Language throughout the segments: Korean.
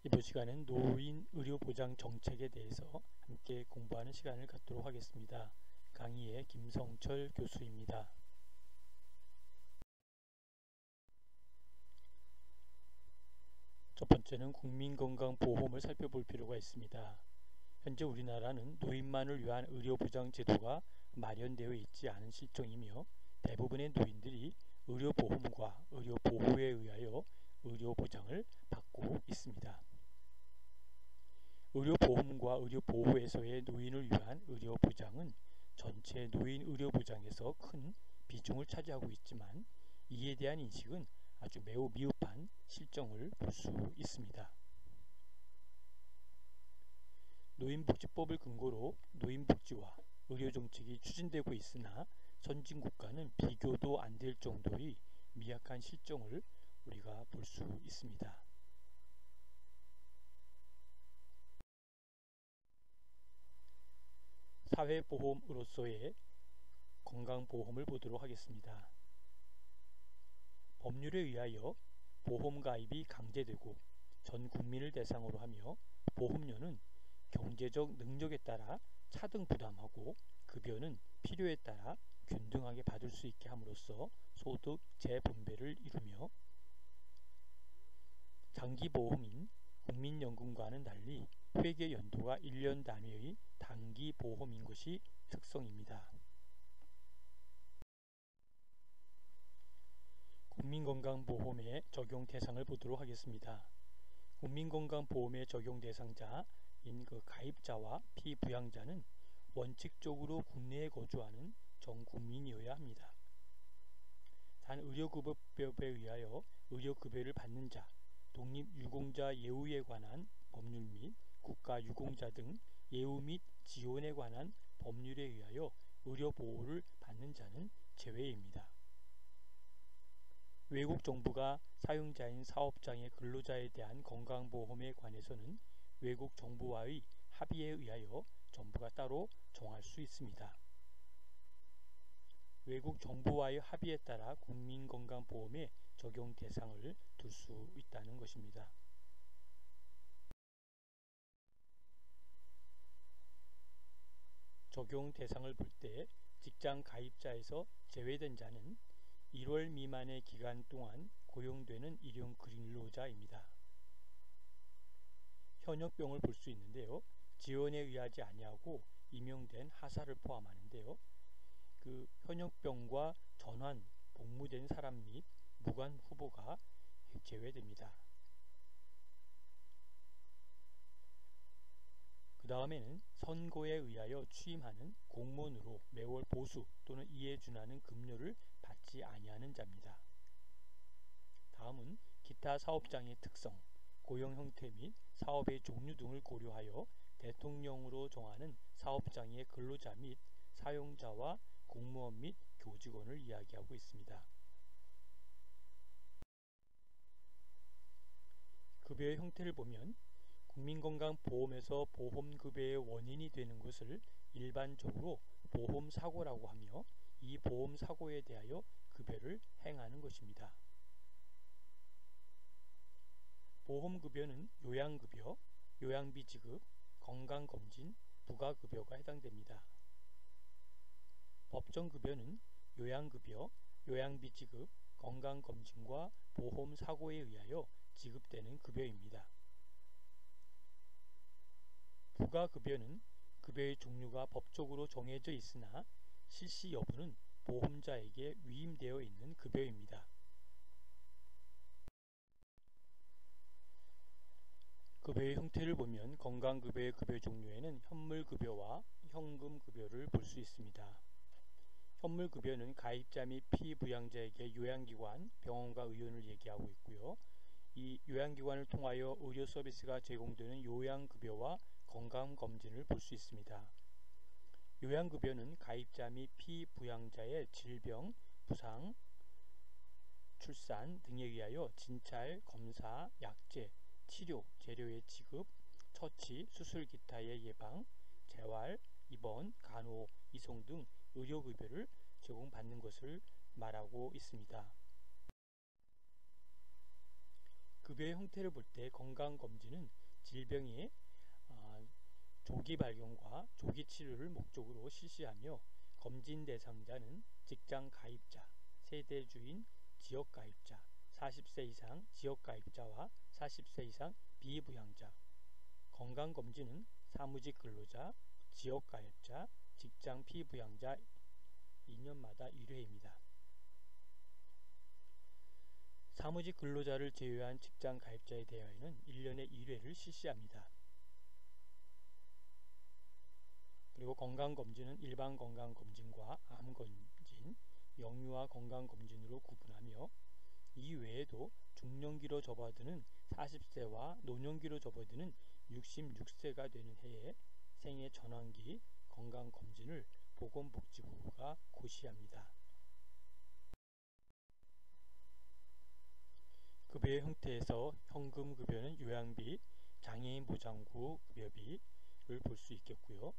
이번 시간은 노인 의료보장 정책에 대해서 함께 공부하는 시간을 갖도록 하겠습니다. 강의의 김성철 교수입니다. 첫 번째는 국민건강보험을 살펴볼 필요가 있습니다. 현재 우리나라는 노인만을 위한 의료보장 제도가 마련되어 있지 않은 실정이며 대부분의 노인들이 의료보험과 의료보호에 의하여 의료보장을 받고 있습니다. 의료보험과 의료보호에서의 노인을 위한 의료보장은 전체 노인 의료보장에서 큰 비중을 차지하고 있지만 이에 대한 인식은 아주 매우 미흡한 실정을 볼 수 있습니다. 노인복지법을 근거로 노인복지와 의료정책이 추진되고 있으나 선진국가는 비교도 안 될 정도의 미약한 실정을 우리가 볼 수 있습니다. 사회보험으로서의 건강보험을 보도록 하겠습니다. 법률에 의하여 보험가입이 강제되고 전 국민을 대상으로 하며 보험료는 경제적 능력에 따라 차등 부담하고 급여는 필요에 따라 균등하게 받을 수 있게 함으로써 소득 재분배를 이루며 장기보험인 국민연금과는 달리 회계 연도가 1년 단위의 단기보험인 것이 특성입니다. 국민건강보험의 적용 대상을 보도록 하겠습니다. 국민건강보험의 적용 대상자인 가입자와 피부양자는 원칙적으로 국내에 거주하는 전 국민이어야 합니다. 단 의료급여법에 의하여 의료급여를 받는 자, 독립유공자 예우에 관한 법률 및 국가유공자 등 예우 및 지원에 관한 법률에 의하여 의료보호를 받는 자는 제외입니다. 외국 정부가 사용자인 사업장의 근로자에 대한 건강보험에 관해서는 외국 정부와의 합의에 의하여 정부가 따로 정할 수 있습니다. 외국 정부와의 합의에 따라 국민건강보험의 적용 대상을 둘 수 있다는 것입니다. 적용 대상을 볼 때 직장 가입자에서 제외된 자는 1월 미만의 기간 동안 고용되는 일용 근로자입니다. 현역병을 볼 수 있는데요. 지원에 의하지 아니하고 임용된 하사를 포함하는데요. 현역병과 전환, 복무된 사람 및 무관 후보가 제외됩니다. 그 다음에는 선고에 의하여 취임하는 공무원으로 매월 보수 또는 이에 준하는 급료를 받지 아니하는 자입니다. 다음은 기타 사업장의 특성, 고용 형태 및 사업의 종류 등을 고려하여 대통령으로 정하는 사업장의 근로자 및 사용자와 공무원 및 교직원을 이야기하고 있습니다. 급여의 형태를 보면 국민건강보험에서 보험급여의 원인이 되는 것을 일반적으로 보험사고라고 하며 이 보험사고에 대하여 급여를 행하는 것입니다. 보험급여는 요양급여, 요양비지급, 건강검진, 부가급여가 해당됩니다. 법정급여는 요양급여, 요양비지급, 건강검진과 보험사고에 의하여 지급되는 급여입니다. 부가급여는 급여의 종류가 법적으로 정해져 있으나 실시 여부는 보험자에게 위임되어 있는 급여입니다. 급여의 형태를 보면 건강급여의 급여 종류에는 현물급여와 현금급여를 볼 수 있습니다. 현물급여는 가입자 및 피부양자에게 요양기관, 병원과 의원을 얘기하고 있고요. 이 요양기관을 통하여 의료 서비스가 제공되는 요양급여와 건강검진을 볼 수 있습니다. 요양급여는 가입자 및 피부양자의 질병, 부상, 출산 등에 의하여 진찰, 검사, 약제, 치료, 재료의 지급, 처치, 수술 기타의 예방, 재활, 입원, 간호, 이송 등 의료급여를 제공받는 것을 말하고 있습니다. 급여의 형태를 볼 때 건강검진은 질병의 조기 발견과 조기 치료를 목적으로 실시하며 검진 대상자는 직장 가입자, 세대 주인, 지역 가입자, 40세 이상 지역 가입자와 40세 이상 비부양자. 건강검진은 사무직 근로자, 지역 가입자, 직장 피부양자 2년마다 1회입니다. 사무직 근로자를 제외한 직장 가입자에 대하여는 1년에 1회를 실시합니다. 그리고 건강검진은 일반 건강검진과 암검진, 영유아 건강검진으로 구분하며 이 외에도 중년기로 접어드는 40세와 노년기로 접어드는 66세가 되는 해에 생애 전환기 건강검진을 보건복지부가 고시합니다. 급여의 형태에서 현금급여는 요양비, 장애인 보장구 급여비를 볼 수 있겠고요.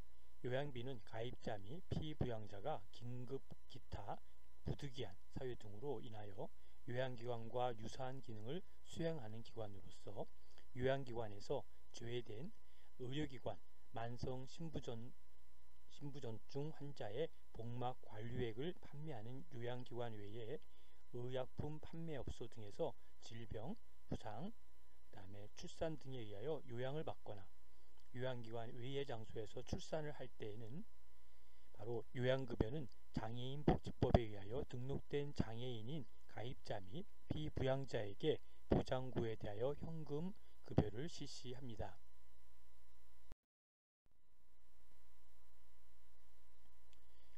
요양비는 가입자 및 피부양자가 긴급 기타, 부득이한 사유 등으로 인하여 요양기관과 유사한 기능을 수행하는 기관으로서 요양기관에서 제외된 의료기관, 만성 신부전증 환자의 복막 관리액을 판매하는 요양기관 외에 의약품 판매업소 등에서 질병, 부상, 그다음에 출산 등에 의하여 요양을 받거나 요양기관 외의 장소에서 출산을 할 때에는 바로 요양급여는 장애인 복지법에 의하여 등록된 장애인인 가입자 및 비부양자에게 보장구에 대하여 현금 급여를 실시합니다.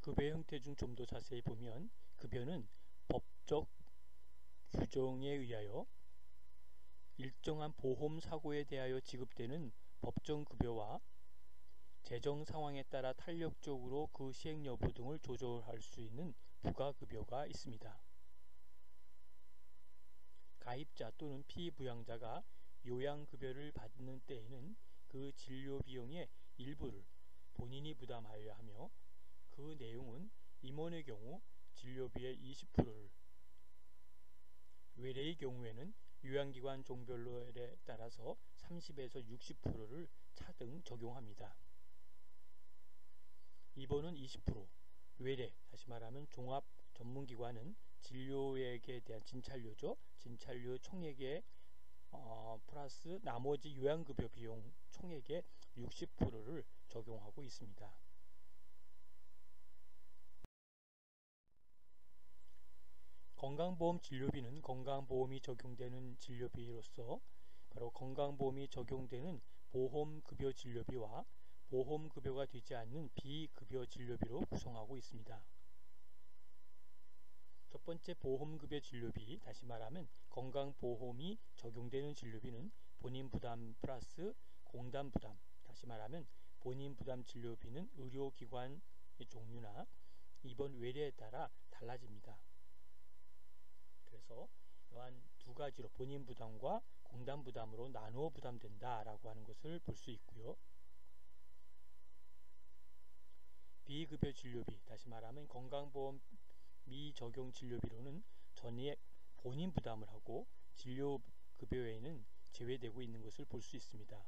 급여의 형태 중 좀 더 자세히 보면 급여는 법적 규정에 의하여 일정한 보험 사고에 대하여 지급되는 법정 급여와 재정 상황에 따라 탄력적으로 그 시행 여부 등을 조절할 수 있는 부가급여가 있습니다. 가입자 또는 피부양자가 요양급여를 받는 때에는 그 진료 비용의 일부를 본인이 부담하여야 하며 그 내용은 임원의 경우 진료비의 20%를, 외래의 경우에는 요양기관 종별로에 따라서 30에서 60%를 차등 적용합니다. 입원은 20%, 외래, 다시 말하면 종합 전문기관은 진료액에 대한 진찰료죠. 진찰료 총액에 플러스 나머지 요양급여 비용 총액의 60%를 적용하고 있습니다. 건강보험 진료비는 건강보험이 적용되는 진료비로서 바로 건강보험이 적용되는 보험급여 진료비와 보험급여가 되지 않는 비급여 진료비로 구성하고 있습니다. 첫 번째 보험급여 진료비, 다시 말하면 건강보험이 적용되는 진료비는 본인부담 플러스 공단부담, 다시 말하면 본인부담 진료비는 의료기관의 종류나 입원 외래에 따라 달라집니다. 그래서 또한 두 가지로 본인 부담과 공단 부담으로 나누어 부담된다라고 하는 것을 볼 수 있고요. 비급여 진료비, 다시 말하면 건강보험 미적용 진료비로는 전액 본인 부담을 하고 진료급여에는 제외되고 있는 것을 볼 수 있습니다.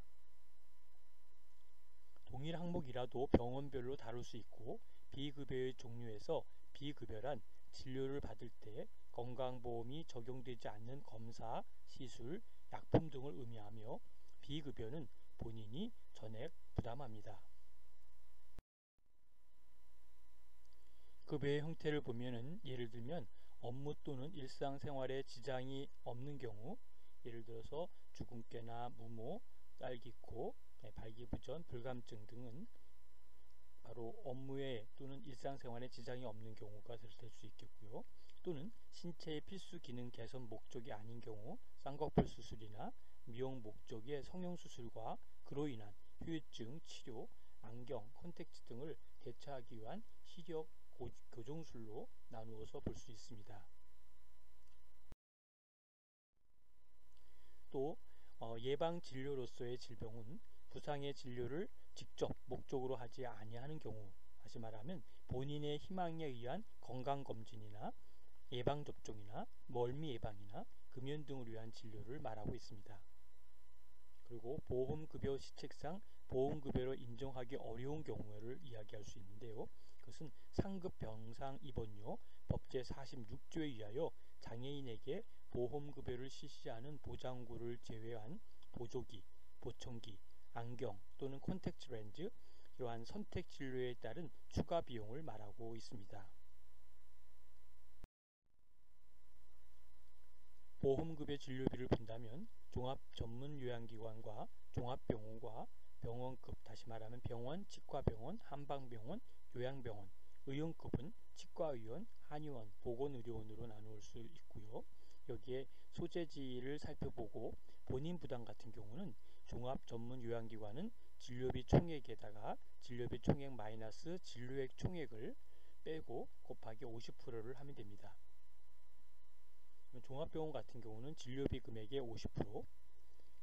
동일 항목이라도 병원별로 다룰 수 있고 비급여의 종류에서 비급여란 진료를 받을 때 건강보험이 적용되지 않는 검사, 시술, 약품 등을 의미하며 비급여는 본인이 전액 부담합니다. 급여의 형태를 보면은 예를 들면 업무 또는 일상생활에 지장이 없는 경우, 예를 들어서 주근깨나 무모, 딸기코, 발기부전, 불감증 등은 바로 업무에 또는 일상생활에 지장이 없는 경우가 될 수 있겠고요. 또는 신체의 필수 기능 개선 목적이 아닌 경우 쌍꺼풀 수술이나 미용 목적의 성형수술과 그로 인한 후유증 치료, 안경, 콘택트 등을 대처하기 위한 시력 교정술로 나누어서 볼 수 있습니다. 또 예방진료로서의 질병은 부상의 진료를 직접 목적으로 하지 아니하는 경우, 다시 말하면 본인의 희망에 의한 건강검진이나 예방접종이나 멀미 예방이나 금연 등을 위한 진료를 말하고 있습니다. 그리고 보험급여 시책상 보험급여로 인정하기 어려운 경우를 이야기할 수 있는데요. 그것은 상급 병상 입원료 법 제46조에 의하여 장애인에게 보험급여를 실시하는 보장구를 제외한 보조기, 보청기, 안경 또는 콘택트 렌즈, 이러한 선택 진료에 따른 추가 비용을 말하고 있습니다. 보험급여 진료비를 본다면 종합전문요양기관과 종합병원과 병원급, 다시 말하면 병원, 치과병원, 한방병원, 요양병원, 의원급은 치과의원, 한의원, 보건의료원으로 나누어 수 있고요. 여기에 소재지를 살펴보고 본인 부담 같은 경우는 종합전문요양기관은 진료비 총액에다가 진료비 총액 마이너스 진료액 총액을 빼고 곱하기 50%를 하면 됩니다. 종합병원 같은 경우는 진료비 금액의 50%,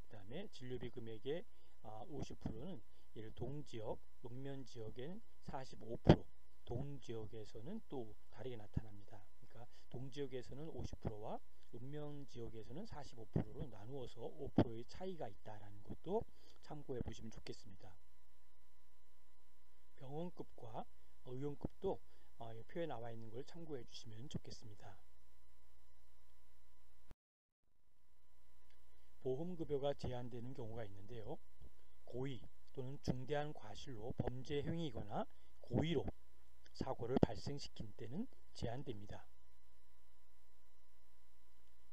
그 다음에 진료비 금액의 50%는 예를 동지역, 읍면지역엔 45%, 동지역에서는 또 다르게 나타납니다. 그러니까 동지역에서는 50%와 읍면지역에서는 45%로 나누어서 5%의 차이가 있다는 것도 참고해 보시면 좋겠습니다. 병원급과 의원급도 표에 나와 있는 걸 참고해 주시면 좋겠습니다. 보험급여가 제한되는 경우가 있는데요. 고의 또는 중대한 과실로 범죄 행위이거나 고의로 사고를 발생시킨 때는 제한됩니다.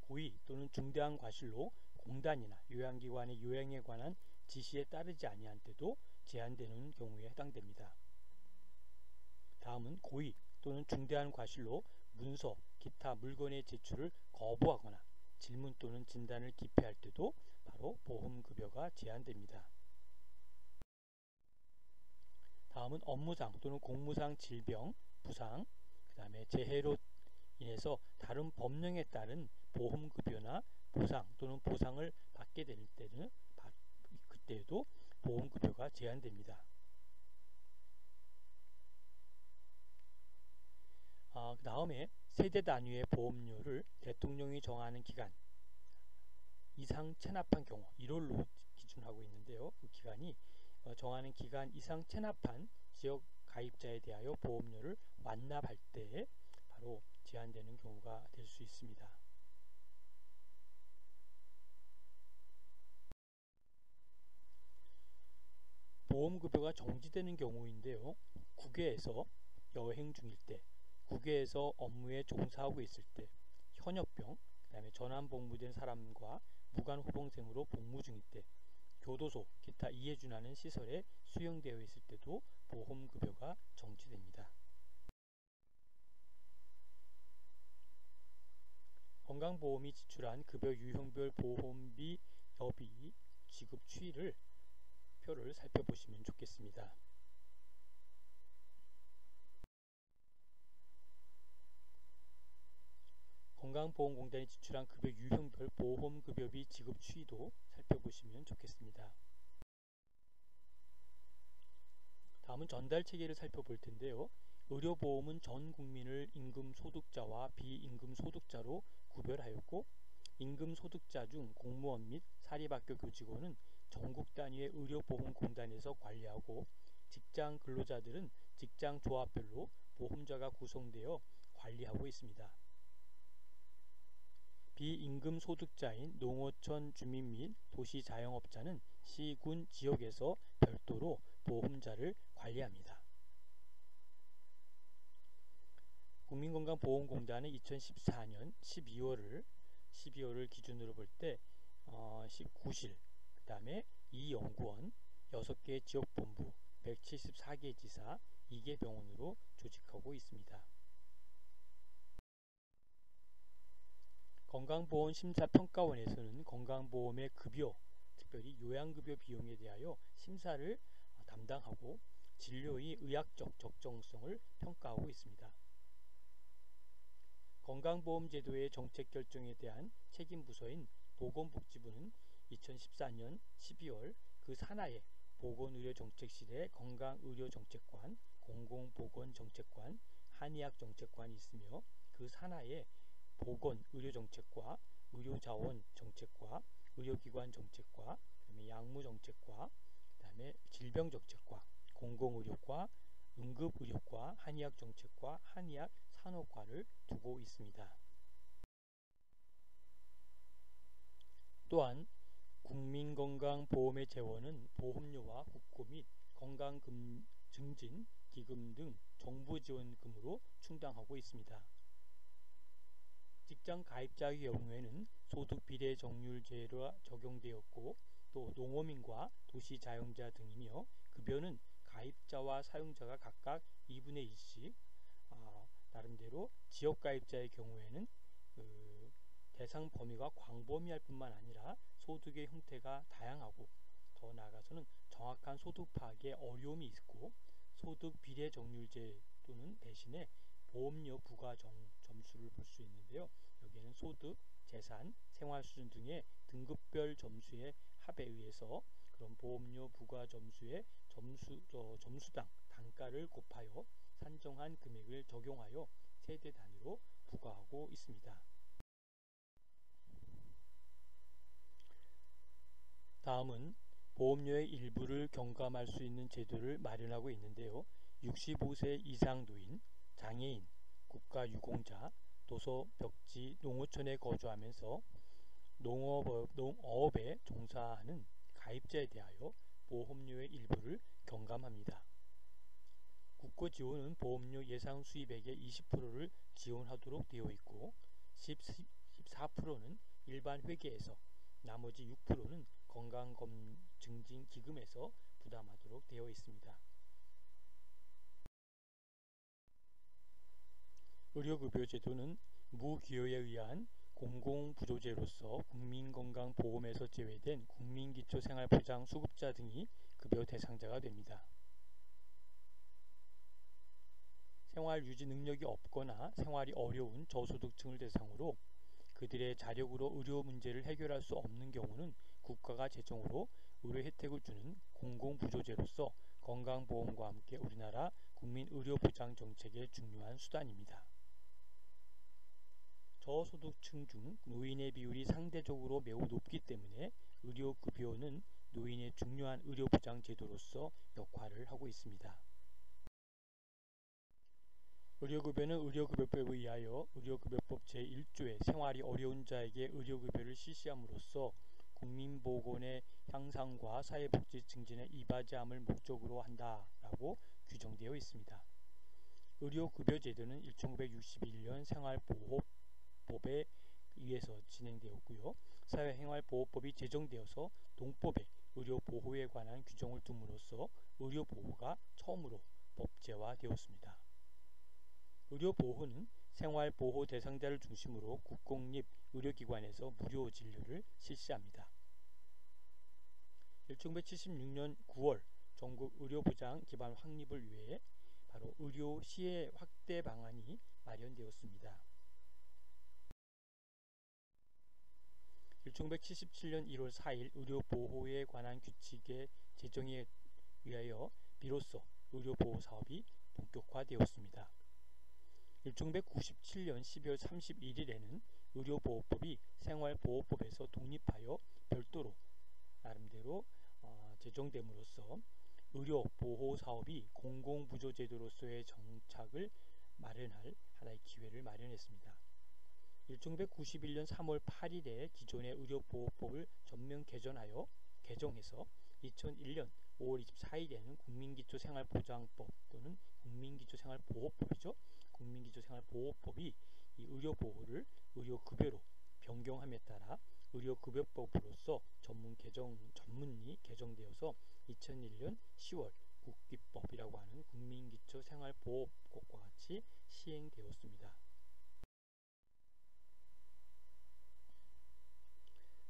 고의 또는 중대한 과실로 공단이나 요양기관의 요양에 관한 지시에 따르지 아니한 때도 제한되는 경우에 해당됩니다. 다음은 고의 또는 중대한 과실로 문서, 기타 물건의 제출을 거부하거나 질문 또는 진단을 기피할 때도 바로 보험급여가 제한됩니다. 다음은 업무상 또는 공무상 질병, 부상, 그 다음에 재해로 인해서 다른 법령에 따른 보험급여나 보상 또는 보상을 받게 될 때는 그때에도 보험급여가 제한됩니다. 그 다음에 세대 단위의 보험료를 대통령이 정하는 기간 이상 체납한 경우 1월로 기준하고 있는데요. 그 기간이 정하는 기간 이상 체납한 지역 가입자에 대하여 보험료를 완납할 때 바로 제한되는 경우가 될 수 있습니다. 보험급여가 정지되는 경우인데요. 국외에서 여행 중일 때, 국외에서 업무에 종사하고 있을 때, 현역병, 그 다음에 전환 복무된 사람과 무관 후봉생으로 복무 중일 때, 교도소, 기타 이에 준하는 시설에 수용되어 있을 때도 보험급여가 정지됩니다. 건강보험이 지출한 급여 유형별 보험비 여비 지급 추이를 표를 살펴보시면 좋겠습니다. 건강보험공단이 지출한 급여 유형별 보험급여비 지급 추이도 살펴보시면 좋겠습니다. 다음은 전달체계를 살펴볼 텐데요. 의료보험은 전 국민을 임금소득자와 비임금소득자로 구별하였고 임금소득자 중 공무원 및 사립학교 교직원은 전국 단위의 의료보험공단에서 관리하고 직장 근로자들은 직장 조합별로 보험자가 구성되어 관리하고 있습니다. 비임금소득자인 농어촌 주민 및 도시 자영업자는 시, 군, 지역에서 별도로 보험자를 관리합니다. 국민건강보험공단은 2014년 12월을 기준으로 볼 때 19실, 그 다음에 2연구원, 6개 지역본부, 174개 지사, 2개 병원으로 조직하고 있습니다. 건강보험심사평가원에서는 건강보험의 급여, 특별히 요양급여 비용에 대하여 심사를 담당하고 진료의 의학적 적정성을 평가하고 있습니다. 건강보험제도의 정책 결정에 대한 책임부서인 보건복지부는 2014년 12월 그 산하에 보건의료정책실의 건강의료정책관, 공공보건정책관, 한의학정책관이 있으며 그 산하에 보건의료정책과 의료자원 정책과 의료기관 정책과 그다음에 약무정책과 그다음에 질병정책과 공공의료과 응급의료과 한의학정책과 한의학산업과를 두고 있습니다. 또한 국민건강보험의 재원은 보험료와 국고 및 건강증진 기금 등 정부 지원금으로 충당하고 있습니다. 직장 가입자의 경우에는 소득 비례 정률제가 적용되었고 또 농어민과 도시자영자 등이며 급여는 가입자와 사용자가 각각 2분의 1씩 나름대로 지역가입자의 경우에는 대상 범위가 광범위할 뿐만 아니라 소득의 형태가 다양하고 더 나아가서는 정확한 소득 파악에 어려움이 있고 소득 비례 정률제 또는 대신에 보험료 부과 점수를 볼 수 있는데요. 여기에는 소득, 재산, 생활 수준 등의 등급별 점수의 합에 의해서 그런 보험료 부과 점수의 점수당 단가를 곱하여 산정한 금액을 적용하여 세대 단위로 부과하고 있습니다. 다음은 보험료의 일부를 경감할 수 있는 제도를 마련하고 있는데요. 65세 이상 노인, 장애인, 국가유공자, 도서, 벽지, 농어촌에 거주하면서 농업에 종사하는 가입자에 대하여 보험료의 일부를 경감합니다. 국고 지원은 보험료 예상 수입액의 20%를 지원하도록 되어 있고 14%는 일반 회계에서 나머지 6%는 건강증진기금에서 부담하도록 되어 있습니다. 의료급여 제도는 무기여에 의한 공공부조제로서 국민건강보험에서 제외된 국민기초생활보장 수급자 등이 급여 대상자가 됩니다. 생활 유지 능력이 없거나 생활이 어려운 저소득층을 대상으로 그들의 자력으로 의료 문제를 해결할 수 없는 경우는 국가가 재정으로 의료 혜택을 주는 공공부조제로서 건강보험과 함께 우리나라 국민의료보장 정책의 중요한 수단입니다. 저소득층 중 노인의 비율이 상대적으로 매우 높기 때문에 의료급여는 노인의 중요한 의료보장 제도로서 역할을 하고 있습니다. 의료급여는 의료급여법에 의하여 의료급여법 제1조의 생활이 어려운 자에게 의료급여를 실시함으로써 국민보건의 향상과 사회복지 증진에 이바지함을 목적으로 한다라고 규정되어 있습니다. 의료급여 제도는 1961년 생활보호법에 의해서 진행되었고요. 사회생활보호법이 제정되어서 농법에 의료보호에 관한 규정을 둠으로써 의료보호가 처음으로 법제화되었습니다. 의료보호는 생활보호 대상자를 중심으로 국공립 의료기관에서 무료 진료를 실시합니다. 1976년 9월 전국 의료보장 기반 확립을 위해 바로 의료 시혜 확대 방안이 마련되었습니다. 1977년 1월 4일 의료보호에 관한 규칙의 제정에 의하여 비로소 의료보호 사업이 본격화되었습니다. 1997년 12월 31일에는 의료보호법이 생활보호법에서 독립하여 별도로 나름대로 제정됨으로써 의료보호사업이 공공부조제도로서의 정착을 마련할 하나의 기회를 마련했습니다. 1991년 3월 8일에 기존의 의료보호법을 전면 개정해서 2001년 5월 24일에는 국민기초생활보장법 또는 국민기초생활보호법이죠. 국민기초생활보호법이 이 의료보호를 의료급여로 변경함에 따라 의료급여법으로서 전문이 개정되어서 2001년 10월 국기법이라고 하는 국민기초생활보호법과 같이 시행되었습니다.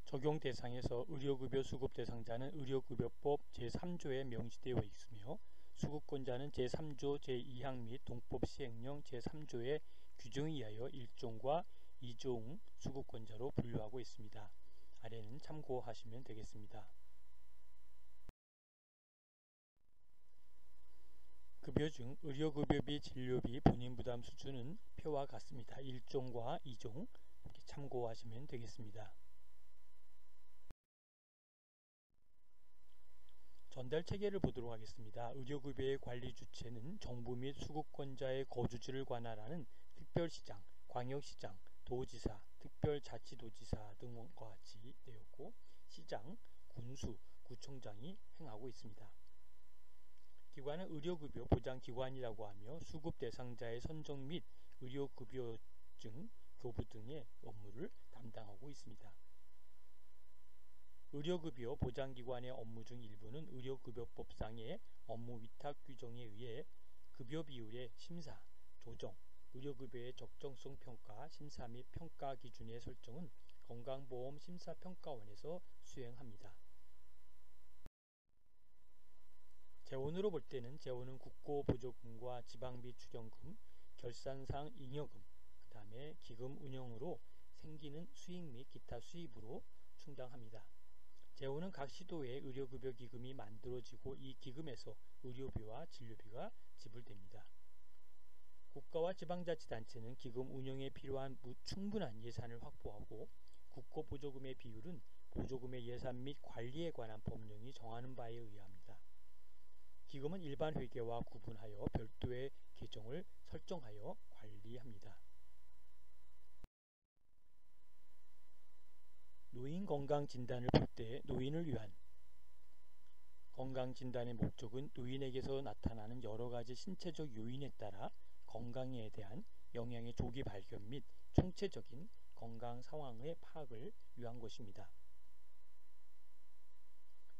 적용 대상에서 의료급여 수급 대상자는 의료급여법 제3조에 명시되어 있으며 수급권자는 제3조 제2항 및 동법 시행령 제3조의 규정에 의하여 1종과 2종 수급권자로 분류하고 있습니다. 아래는 참고하시면 되겠습니다. 급여 중 의료급여비 진료비 본인부담 수준은 표와 같습니다. 1종과 2종 참고하시면 되겠습니다. 전달 체계를 보도록 하겠습니다. 의료급여의 관리 주체는 정부 및 수급권자의 거주지를 관할하는 특별시장, 광역시장, 도지사, 특별자치도지사 등과 같이 되었고, 시장, 군수, 구청장이 행하고 있습니다. 기관은 의료급여 보장기관이라고 하며 수급 대상자의 선정 및 의료급여증 교부 등의 업무를 담당하고 있습니다. 의료급여 보장기관의 업무 중 일부는 의료급여법상의 업무 위탁 규정에 의해 급여 비율의 심사, 조정, 의료급여의 적정성 평가, 심사 및 평가 기준의 설정은 건강보험심사평가원에서 수행합니다. 재원으로 볼 때는 재원은 국고보조금과 지방비 출연금, 결산상 잉여금, 그 다음에 기금 운영으로 생기는 수익 및 기타 수입으로 충당합니다. 재원은 각 시도에 의료급여 기금이 만들어지고 이 기금에서 의료비와 진료비가 지불됩니다. 국가와 지방자치단체는 기금 운영에 필요한 충분한 예산을 확보하고 국고보조금의 비율은 보조금의 예산 및 관리에 관한 법령이 정하는 바에 의합니다. 기금은 일반 회계와 구분하여 별도의 계정을 설정하여 관리합니다. 노인 건강진단을 볼 때 노인을 위한 건강진단의 목적은 노인에게서 나타나는 여러가지 신체적 요인에 따라 건강에 대한 영향의 조기 발견 및 총체적인 건강 상황의 파악을 위한 것입니다.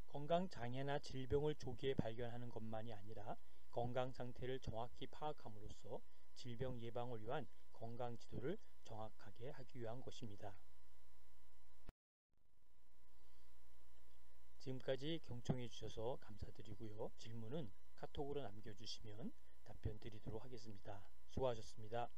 건강장애나 질병을 조기에 발견하는 것만이 아니라 건강 상태를 정확히 파악함으로써 질병 예방을 위한 건강지도를 정확하게 하기 위한 것입니다. 지금까지 경청해 주셔서 감사드리고요. 질문은 카톡으로 남겨주시면 답변 드리도록 하겠습니다. 수고하셨습니다.